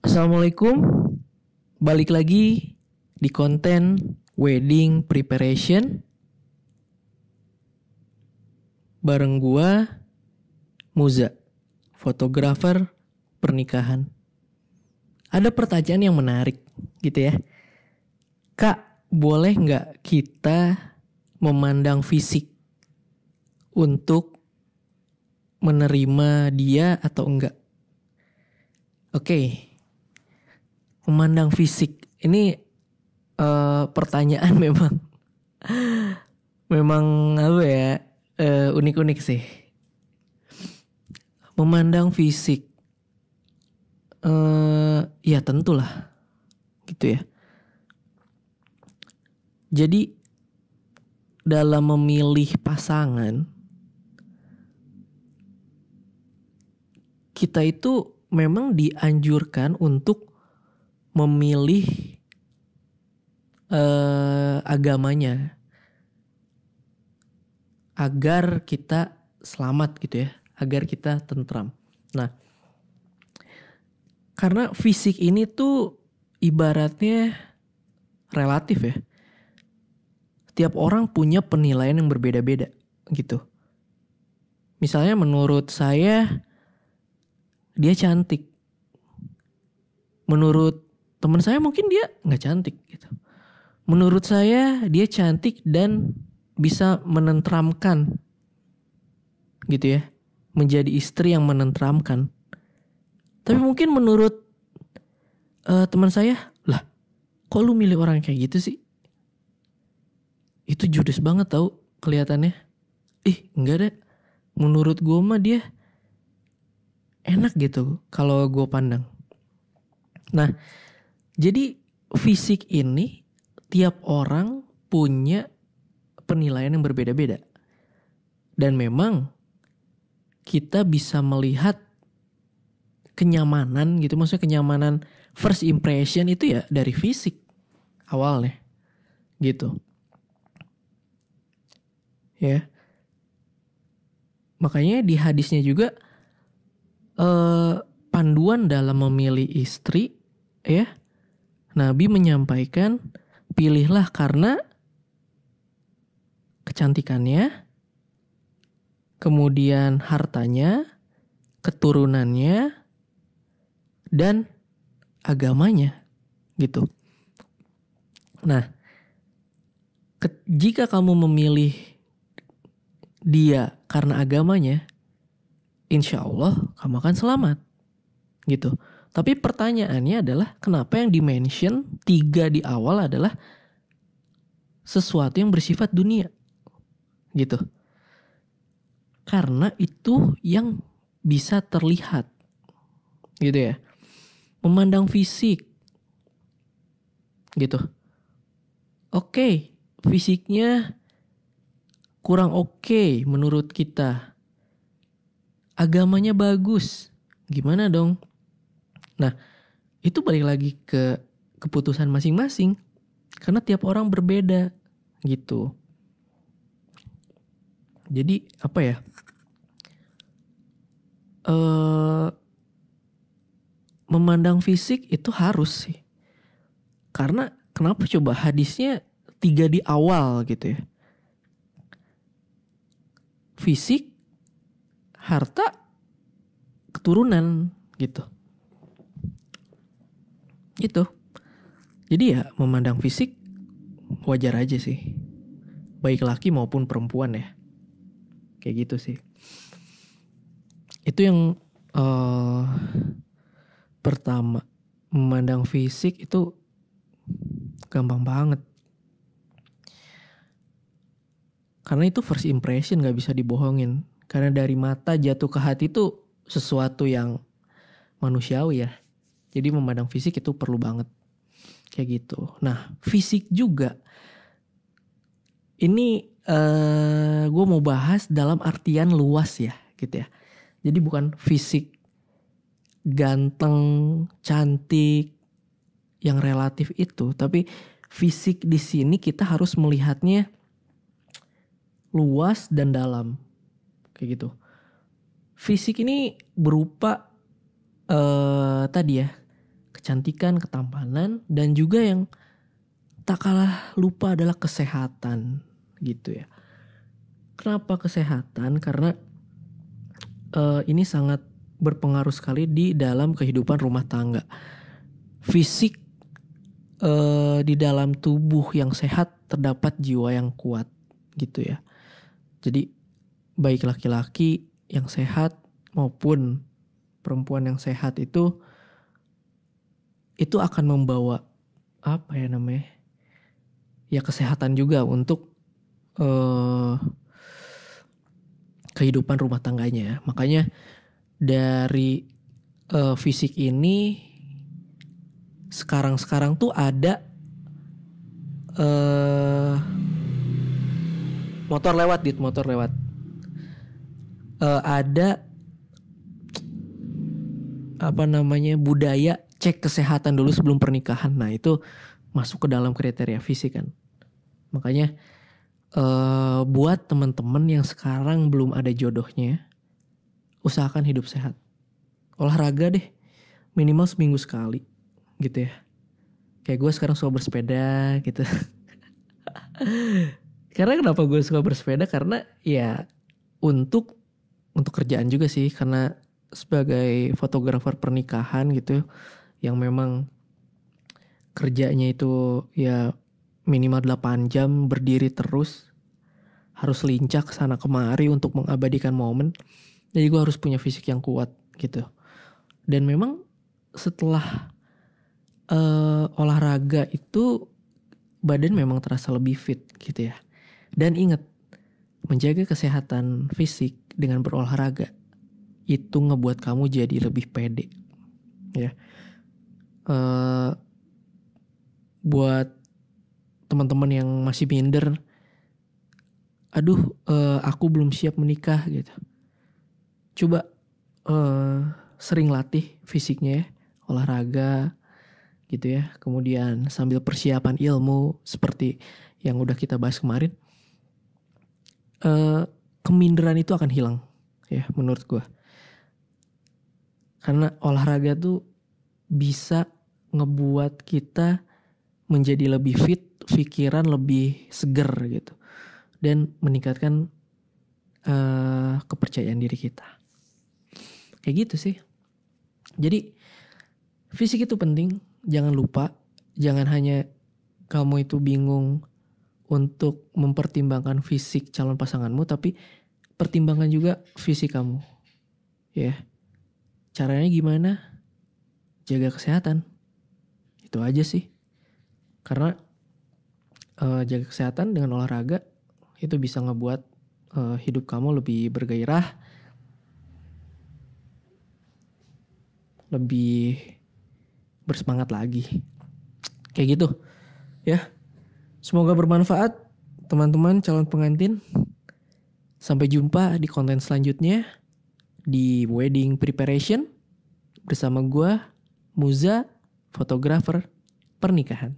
Assalamualaikum, balik lagi di konten wedding preparation bareng gua Muza, fotografer pernikahan. Ada pertanyaan yang menarik gitu ya. Kak, boleh nggak kita memandang fisik untuk menerima dia atau enggak? Oke, memandang fisik ini pertanyaan memang apa ya, unik-unik sih. Memandang fisik, ya tentulah gitu ya. Jadi dalam memilih pasangan, kita itu memang dianjurkan untuk memilih agamanya agar kita selamat gitu ya, agar kita tentram. Nah, karena fisik ini tuh ibaratnya relatif ya. Tiap orang punya penilaian yang berbeda-beda gitu. Misalnya menurut saya dia cantik. Menurut teman saya mungkin dia nggak cantik gitu. Menurut saya dia cantik dan bisa menenteramkan gitu ya. Menjadi istri yang menenteramkan. Tapi mungkin menurut teman saya, lah kok lu milih orang kayak gitu sih? Itu judes banget tau kelihatannya. Enggak deh. Menurut gue mah dia enak gitu kalau gue pandang. Nah, jadi fisik ini tiap orang punya penilaian yang berbeda-beda. Dan memang kita bisa melihat kenyamanan gitu. Maksudnya kenyamanan first impression itu ya dari fisik awalnya gitu. Ya. Makanya di hadisnya juga panduan dalam memilih istri ya. Nabi menyampaikan pilihlah karena kecantikannya, kemudian hartanya, keturunannya, dan agamanya gitu. Nah, jika kamu memilih dia karena agamanya, insya Allah kamu akan selamat gitu. Tapi pertanyaannya adalah kenapa yang dimention 3 di awal adalah sesuatu yang bersifat dunia gitu. Karena itu yang bisa terlihat gitu ya. Memandang fisik gitu. Oke, fisiknya kurang oke menurut kita. Agamanya bagus. Gimana dong? Nah, itu balik lagi ke keputusan masing-masing. Karena tiap orang berbeda gitu. Jadi apa ya? Memandang fisik itu harus sih. Karena kenapa coba hadisnya 3 di awal gitu ya. Fisik, harta, keturunan gitu. Itu. Jadi ya memandang fisik wajar aja sih. Baik laki maupun perempuan ya. Kayak gitu sih. Itu yang pertama. Memandang fisik itu gampang banget. Karena itu first impression gak bisa dibohongin. Karena dari mata jatuh ke hati itu sesuatu yang manusiawi ya. Jadi memandang fisik itu perlu banget. Kayak gitu. Nah, fisik juga. Ini gue mau bahas dalam artian luas ya gitu ya. Jadi bukan fisik ganteng, cantik yang relatif itu, tapi fisik di sini kita harus melihatnya luas dan dalam. Kayak gitu. Fisik ini berupa tadi ya, kecantikan, ketampanan, dan juga yang tak kalah lupa adalah kesehatan gitu ya. Kenapa kesehatan? Karena ini sangat berpengaruh sekali di dalam kehidupan rumah tangga. Fisik di dalam tubuh yang sehat terdapat jiwa yang kuat gitu ya. Jadi baik laki-laki yang sehat maupun perempuan yang sehat itu akan membawa apa ya namanya? Ya kesehatan juga untuk kehidupan rumah tangganya. Makanya dari fisik ini sekarang tuh ada motor lewat. Ada apa namanya budaya cek kesehatan dulu sebelum pernikahan. Nah itu masuk ke dalam kriteria fisik kan. Makanya buat teman-teman yang sekarang belum ada jodohnya, usahakan hidup sehat. Olahraga deh, minimal seminggu sekali gitu ya. Kayak gue sekarang suka bersepeda gitu. Karena kenapa gue suka bersepeda? Karena ya untuk kerjaan juga sih. Karena sebagai fotografer pernikahan gitu, yang memang kerjanya itu ya minimal 8 jam berdiri terus, harus lincah kesana kemari untuk mengabadikan momen. Jadi gue harus punya fisik yang kuat gitu. Dan memang setelah olahraga itu badan memang terasa lebih fit gitu ya. Dan ingat, menjaga kesehatan fisik dengan berolahraga itu ngebuat kamu jadi lebih pede ya. Buat teman-teman yang masih minder, aku belum siap menikah gitu. Coba sering latih fisiknya ya, olahraga gitu ya. Kemudian sambil persiapan ilmu seperti yang udah kita bahas kemarin, keminderan itu akan hilang ya menurut gue. Karena olahraga tuh bisa ngebuat kita menjadi lebih fit, pikiran lebih seger gitu. Dan meningkatkan kepercayaan diri kita. Kayak gitu sih. Jadi fisik itu penting. Jangan lupa. Jangan hanya kamu itu bingung untuk mempertimbangkan fisik calon pasanganmu, tapi pertimbangkan juga fisik kamu. Ya. Caranya gimana? Jaga kesehatan. Itu aja sih. Karena jaga kesehatan dengan olahraga itu bisa ngebuat hidup kamu lebih bergairah, lebih bersemangat lagi. Kayak gitu ya. Semoga bermanfaat teman-teman calon pengantin. Sampai jumpa di konten selanjutnya di Wedding Preparation bersama gue, Muza, fotografer pernikahan.